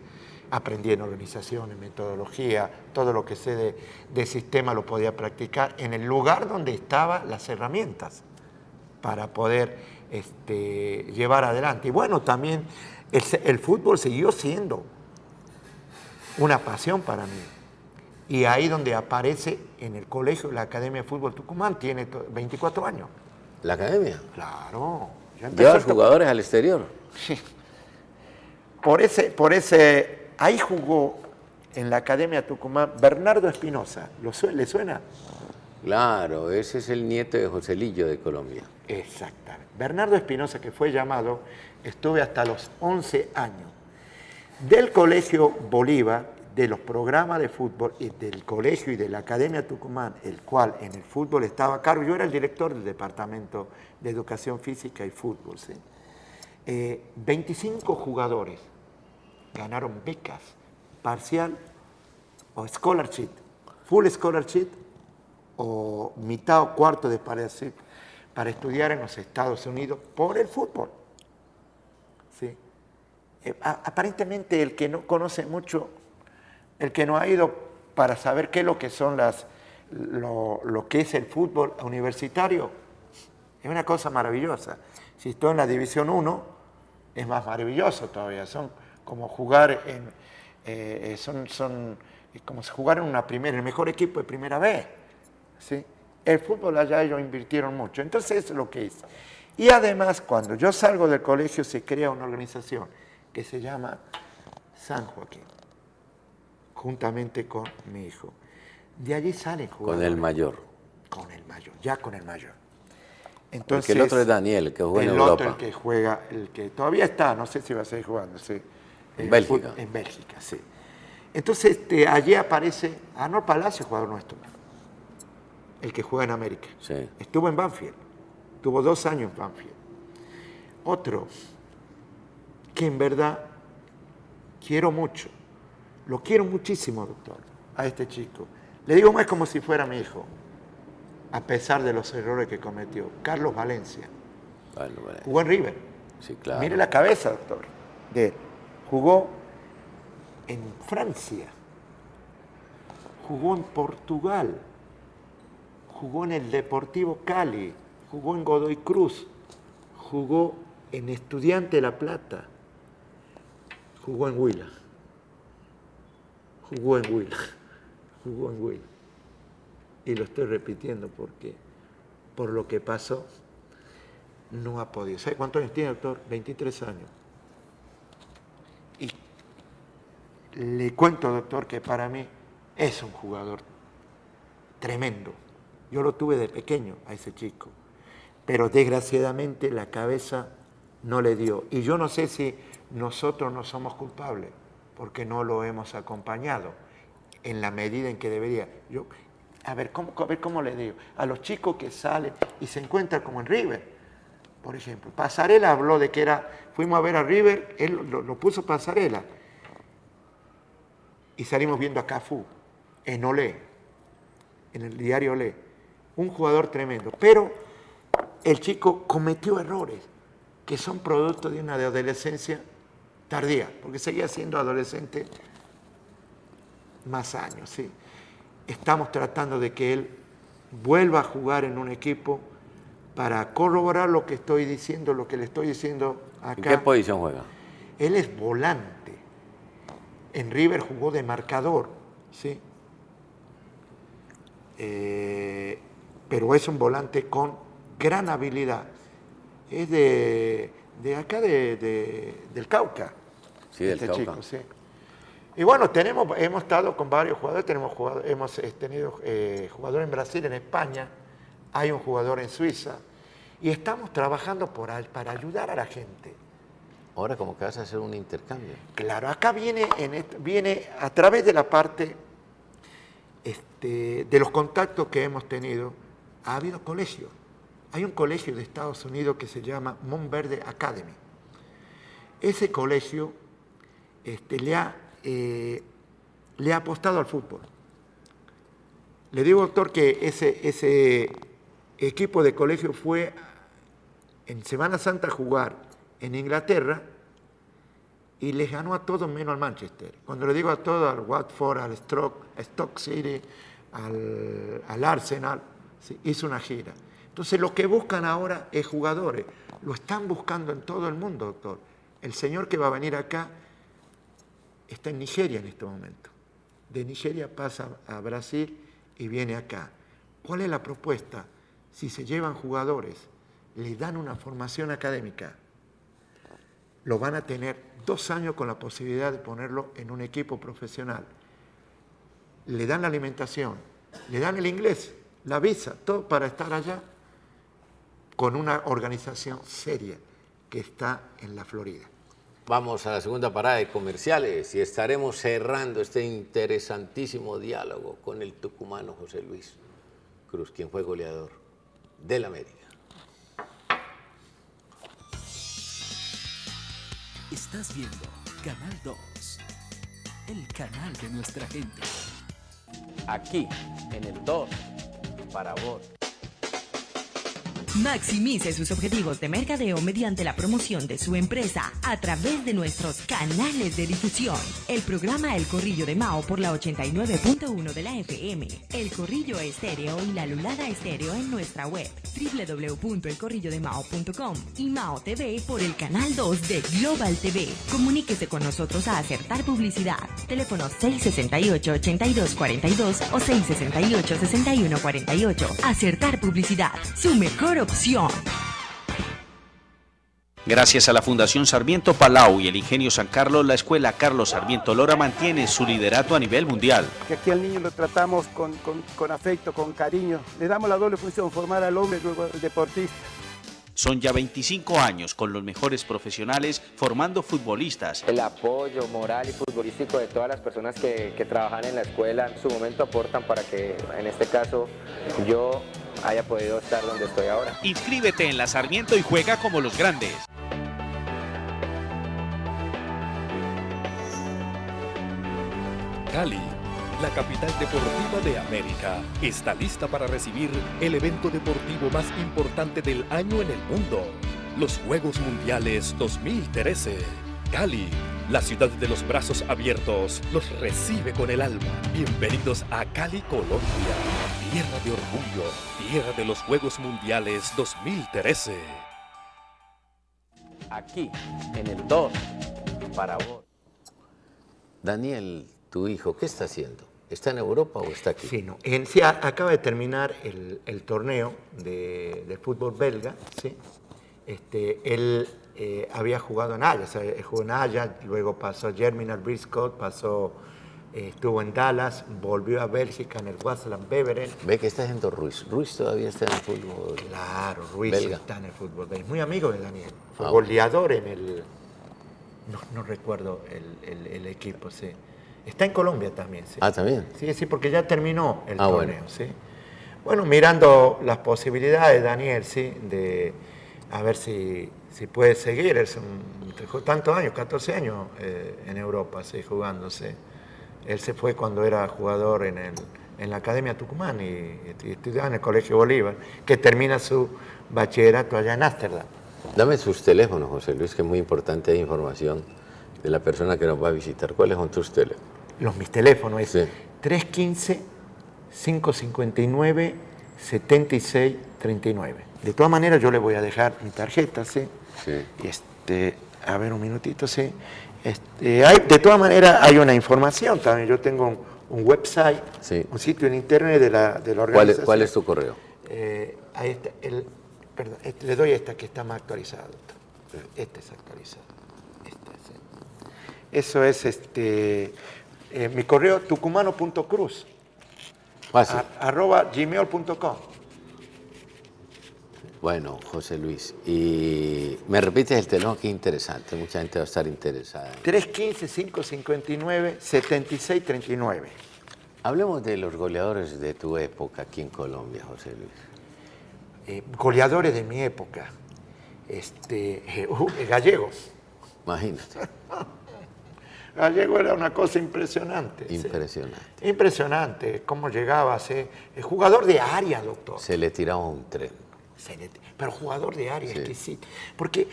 Aprendí en organización, en metodología, todo lo que sé de sistema lo podía practicar en el lugar donde estaban las herramientas para poder llevar adelante. Y bueno, también el fútbol siguió siendo una pasión para mí. Y ahí donde aparece en el colegio, la Academia de Fútbol Tucumán, tiene 24 años. ¿La academia? Claro. ¿Llevas jugadores al exterior? Sí. Ahí jugó en la Academia Tucumán Bernardo Espinosa. ¿Le suena? Claro, ese es el nieto de Joselillo de Colombia. Exactamente. Bernardo Espinosa, que fue llamado, estuve hasta los 11 años. Del Colegio Bolívar, de los programas de fútbol, y del colegio y de la Academia Tucumán, el cual en el fútbol estaba a cargo. Yo era el director del Departamento de Educación Física y Fútbol. ¿Sí? 25 jugadores ganaron becas, parcial o scholarship, full scholarship o mitad o cuarto de scholarship para estudiar en los Estados Unidos por el fútbol. ¿Sí? Aparentemente el que no conoce mucho, el que no ha ido para saber qué es lo que son lo que es el fútbol universitario, es una cosa maravillosa. Si estoy en la División 1, es más maravilloso todavía. Son como jugar como jugar en el mejor equipo de primera vez. ¿Sí? El fútbol allá ellos invirtieron mucho. Entonces eso es lo que hice. Y además, cuando yo salgo del colegio, se crea una organización que se llama San Joaquín, juntamente con mi hijo. De allí salen jugadores. Con el mayor. Con el mayor, ya con el mayor. Entonces, porque el otro es Daniel, que juega en el Europa. otro, el que juega, el que todavía está, no sé si va a seguir jugando, sí. En Bélgica. En Bélgica, sí. Entonces, allí aparece Arnold Palacio, jugador nuestro, el que juega en América. Sí. Estuvo en Banfield, tuvo 2 años en Banfield. Otro, que en verdad quiero mucho, lo quiero muchísimo, doctor, a este chico. Le digo más como si fuera mi hijo, a pesar de los errores que cometió. Carlos Valencia. Vale. Jugó en River. Sí, claro. Mire la cabeza, doctor, de él. Jugó en Francia, jugó en Portugal, jugó en el Deportivo Cali, jugó en Godoy Cruz, jugó en Estudiante de La Plata, jugó en Huila. Y lo estoy repitiendo porque por lo que pasó no ha podido. ¿Sabe cuántos años tiene, doctor? 23 años. Y le cuento, doctor, que para mí es un jugador tremendo. Yo lo tuve de pequeño a ese chico, pero desgraciadamente la cabeza no le dio. Y yo no sé si nosotros no somos culpables porque no lo hemos acompañado en la medida en que debería. A ver cómo le digo. A los chicos que salen y se encuentran como en River, por ejemplo. Pasarela habló de que fuimos a ver a River, él lo puso Pasarela. Y salimos viendo a Cafú, en Olé, en el diario Olé. Un jugador tremendo. Pero el chico cometió errores que son producto de una adolescencia tardía, porque seguía siendo adolescente más años, sí. Estamos tratando de que él vuelva a jugar en un equipo para corroborar lo que estoy diciendo, lo que le estoy diciendo acá. ¿En qué posición juega? Él es volante. En River jugó de marcador, ¿sí? Pero es un volante con gran habilidad. Es de acá, del Cauca. Sí, del Cauca. Chico, sí. Y bueno, hemos estado con varios jugadores, hemos tenido jugadores en Brasil, en España, hay un jugador en Suiza, y estamos trabajando para ayudar a la gente. Ahora como que vas a hacer un intercambio. Claro, acá viene a través de la parte de los contactos que hemos tenido, ha habido colegios. Hay un colegio de Estados Unidos que se llama Montverde Academy. Ese colegio le ha apostado al fútbol. Le digo, doctor, que ese equipo de colegio fue en Semana Santa a jugar en Inglaterra y les ganó a todos menos al Manchester. Cuando le digo a todos, al Watford, al Stoke City, al Arsenal, ¿sí? Hizo una gira. Entonces lo que buscan ahora es jugadores. Lo están buscando en todo el mundo, doctor. El señor que va a venir acá está en Nigeria en este momento. De Nigeria pasa a Brasil y viene acá. ¿Cuál es la propuesta? Si se llevan jugadores, le dan una formación académica, lo van a tener 2 años con la posibilidad de ponerlo en un equipo profesional. Le dan la alimentación, le dan el inglés, la visa, todo para estar allá con una organización seria que está en la Florida. Vamos a la segunda parada de comerciales y estaremos cerrando este interesantísimo diálogo con el tucumano José Luis Cruz, quien fue goleador del América. Estás viendo Canal 2, el canal de nuestra gente. Aquí, en el 2, para vos. Maximice sus objetivos de mercadeo mediante la promoción de su empresa a través de nuestros canales de difusión. El programa El Corrillo de Mao por la 89.1 de la FM, El Corrillo Estéreo y la Lulada Estéreo en nuestra web www.elcorrillodemao.com y Mao TV por el canal 2 de Global TV. Comuníquese con nosotros a Acertar Publicidad. Teléfono 668-8242 o 668-6148. Acertar Publicidad, su mejor opción. Gracias a la Fundación Sarmiento Palau y el Ingenio San Carlos, la Escuela Carlos Sarmiento Lora mantiene su liderato a nivel mundial. Que aquí al niño lo tratamos con afecto, con cariño. Le damos la doble función, formar al hombre y luego al deportista. Son ya 25 años con los mejores profesionales formando futbolistas. El apoyo moral y futbolístico de todas las personas que trabajan en la escuela en su momento aportan para que, en este caso, yo haya podido estar donde estoy ahora. Inscríbete en la Sarmiento y juega como los grandes. Cali, la capital deportiva de América, está lista para recibir el evento deportivo más importante del año en el mundo, los Juegos Mundiales 2013. Cali, la ciudad de los brazos abiertos, los recibe con el alma. Bienvenidos a Cali, Colombia, tierra de orgullo, tierra de los Juegos Mundiales 2013. Aquí, en el 2, para vos. Daniel, tu hijo, ¿qué está haciendo? ¿Está en Europa o está aquí? Sí, no. Sí, acaba de terminar el torneo de fútbol belga, ¿sí? Él había jugado en Ajax, jugó en Ajax, luego pasó a Germinal Briscoe, estuvo en Dallas, volvió a Bélgica en el Waasland Beveren. Ve que está haciendo Ruiz. Ruiz todavía está en el fútbol. Claro, Ruiz belga. Está en el fútbol belga. Muy amigo de Daniel. Fue goleador en el... No recuerdo el equipo, sí. Está en Colombia también, sí. Ah, ¿también? Sí, porque ya terminó el torneo, bueno. sí. Bueno, mirando las posibilidades, Daniel, sí, de a ver si puede seguir. Dejó tantos años, 14 años en Europa, sí, jugándose. Él se fue cuando era jugador en la Academia Tucumán y estudiaba en el Colegio Bolívar, que termina su bachillerato allá en Ámsterdam. Dame sus teléfonos, José Luis, que es muy importante, hay información de la persona que nos va a visitar. ¿Cuáles son tus teléfonos? Mis teléfonos es Sí. 315-559-7639. De todas maneras, yo le voy a dejar mi tarjeta, ¿sí? Sí. Y a ver, un minutito, ¿sí? De todas maneras, hay una información también. Yo tengo un website, Sí. un sitio en internet de la organización. ¿Cuál es tu correo? Ahí está, perdón, le doy esta que está más actualizada, doctor. Este es actualizado. Sí. Eso es mi correo tucumano.cruz @gmail.com. Bueno, José Luis, y me repites el teléfono, que interesante, mucha gente va a estar interesada. 315-559-7639. Hablemos de los goleadores de tu época aquí en Colombia, José Luis. Goleadores de mi época. Gallegos. Imagínate. Gallego era una cosa impresionante. Impresionante. Sí. Impresionante, cómo llegaba a ser jugador de área, doctor. Se le tiraba un tren. Pero jugador de área, Sí. es que sí. Porque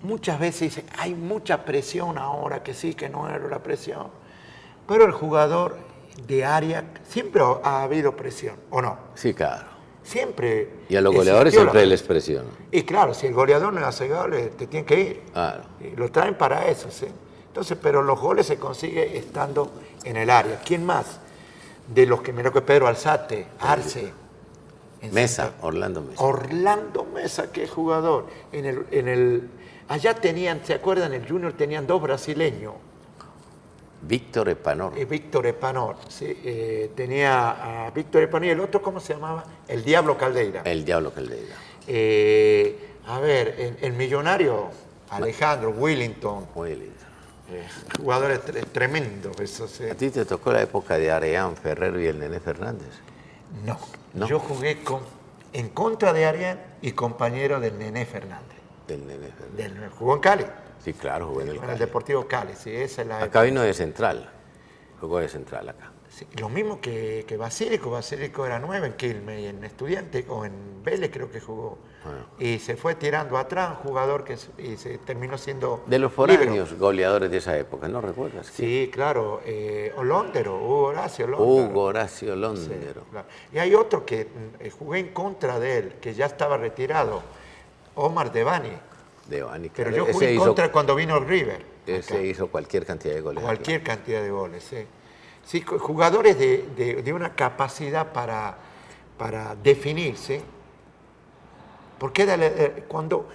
muchas veces dicen, hay mucha presión ahora, que sí, que no era la presión. Pero el jugador de área, siempre ha habido presión, ¿o no? Sí, claro. Siempre. Y a los goleadores existió siempre la les presión. presiona. Y claro, si el goleador no hace goles, te tiene que ir. Claro. Y lo traen para eso, ¿sí? Entonces, pero los goles se consiguen estando en el área. ¿Quién más? De los que me lo que Pedro Alzate, Arce. Mesa, Orlando Mesa. Orlando Mesa, que es jugador. Allá tenían, ¿se acuerdan? En el Junior tenían dos brasileños. Víctor Epanor. Víctor Epanor, sí. Tenía a Víctor Epanor y el otro, ¿cómo se llamaba? El Diablo Caldeira. El Diablo Caldeira. A ver, el millonario, Alejandro Willington. Jugadores tremendos, eso sí. ¿A ti te tocó la época de Areán Ferrero y el Nené Fernández? No. ¿No? Yo jugué en contra de Arián y compañero del Nené Fernández. Del Nené Fernández. Jugó en Cali. Sí, claro, jugó en el En el Cali. Deportivo Cali, sí, esa es la Acá época. vino de central. Jugó de central acá. Sí, lo mismo que Basílico. Basílico era 9 en Quilmes y en Estudiante o en Vélez creo que jugó. Bueno. Y se fue tirando atrás, un jugador y se terminó siendo De los foráneos goleadores de esa época, ¿no recuerdas? Sí, claro. Londero, Hugo Horacio Londero. Hugo Horacio Londero. Sí, claro. Y hay otro que jugué en contra de él, que ya estaba retirado, Omar Devani. Devani, Pero claro. yo jugué en contra cuando vino River. Ese hizo cualquier cantidad de goles. Cualquier cantidad de goles, sí. Sí, jugadores de una capacidad para definirse. Porque cuando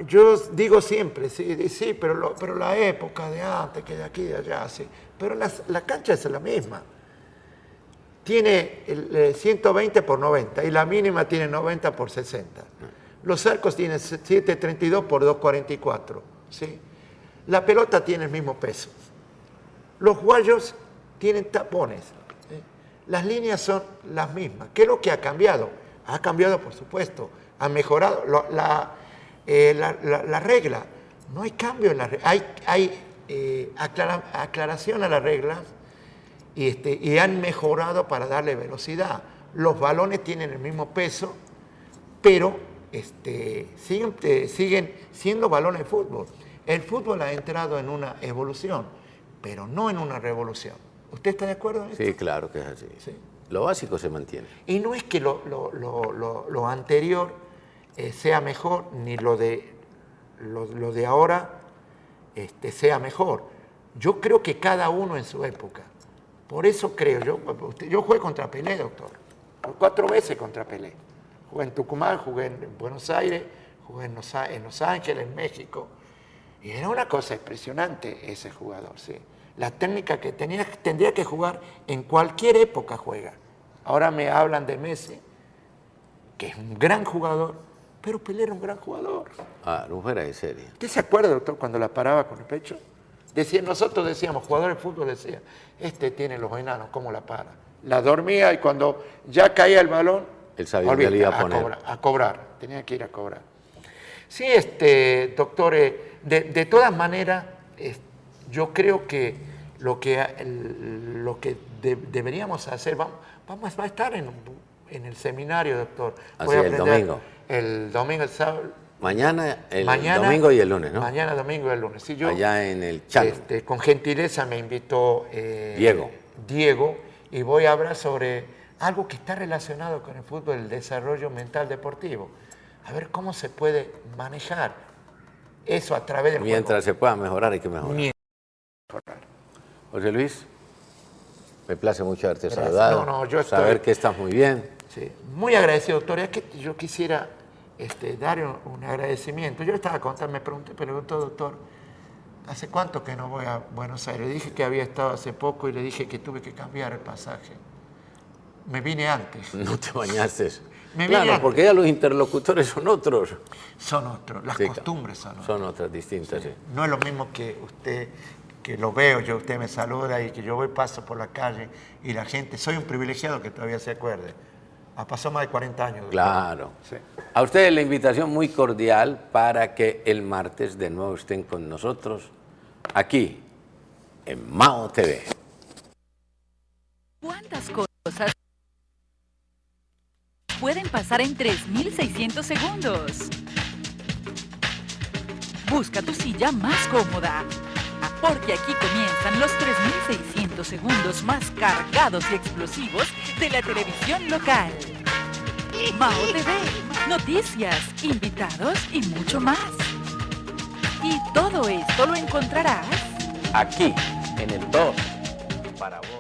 yo digo siempre, sí, pero la época de antes, que de aquí y de allá, sí. Pero la cancha es la misma. Tiene 120 por 90 y la mínima tiene 90 por 60. Los arcos tienen 7.32 por 2.44. ¿Sí? La pelota tiene el mismo peso. Los guayos tienen tapones. ¿Sí? Las líneas son las mismas. ¿Qué es lo que ha cambiado? Ha cambiado, por supuesto. Ha mejorado la regla. No hay cambio en la regla. Hay aclaración a las reglas y han mejorado para darle velocidad. Los balones tienen el mismo peso, pero siguen siendo balones de fútbol. El fútbol ha entrado en una evolución, pero no en una revolución. ¿Usted está de acuerdo en esto? Sí, claro que es así. ¿Sí? Lo básico se mantiene. Y no es que lo anterior sea mejor, ni lo de ahora sea mejor. Yo creo que cada uno en su época. Por eso creo, yo jugué contra Pelé, doctor. 4 veces contra Pelé. Jugué en Tucumán, jugué en Buenos Aires, jugué en Los Ángeles, en México. Y era una cosa impresionante ese jugador, ¿sí? La técnica que tendría que jugar en cualquier época juega. Ahora me hablan de Messi, que es un gran jugador, pero Pelé era un gran jugador. Ah, no fuera de serio. ¿Usted se acuerda, doctor, cuando la paraba con el pecho? Nosotros decíamos, jugadores de fútbol decía, tiene los enanos, ¿cómo la para? La dormía y cuando ya caía el balón, él sabía dónde le iba a poner. A cobrar, tenía que ir a cobrar. Sí, doctor, de todas maneras, yo creo que lo que deberíamos hacer, vamos a estar en el seminario, doctor. Así es, el domingo. El domingo, el sábado. Mañana, domingo y el lunes, ¿no? Mañana, domingo y el lunes. Sí, allá en el Chano. Con gentileza me invitó Diego, y voy a hablar sobre algo que está relacionado con el fútbol, el desarrollo mental deportivo. A ver cómo se puede manejar eso a través del Mientras se pueda mejorar, hay que mejorar. José Luis, me place mucho haberte saludado. Saber que estás muy bien. Sí, muy agradecido, doctor. Es que yo quisiera dar un agradecimiento. Yo estaba contando, me preguntó, doctor, ¿hace cuánto que no voy a Buenos Aires? Le dije que había estado hace poco y le dije que tuve que cambiar el pasaje. Me vine antes. No te bañaste. Claro, porque ya los interlocutores son otros. Son otros, las costumbres son otras. Son otras, distintas, sí. No es lo mismo que usted, que lo veo, usted me saluda y que yo paso por la calle y la gente, soy un privilegiado que todavía se acuerde. Pasó más de 40 años. Claro. Sí. A ustedes la invitación muy cordial para que el martes de nuevo estén con nosotros aquí en Mao TV. ¿Cuántas cosas pueden pasar en 3.600 segundos? Busca tu silla más cómoda, porque aquí comienzan los 3.600 segundos más cargados y explosivos de la televisión local. Mao TV, noticias, invitados y mucho más. Y todo esto lo encontrarás aquí, en el 2, para vos.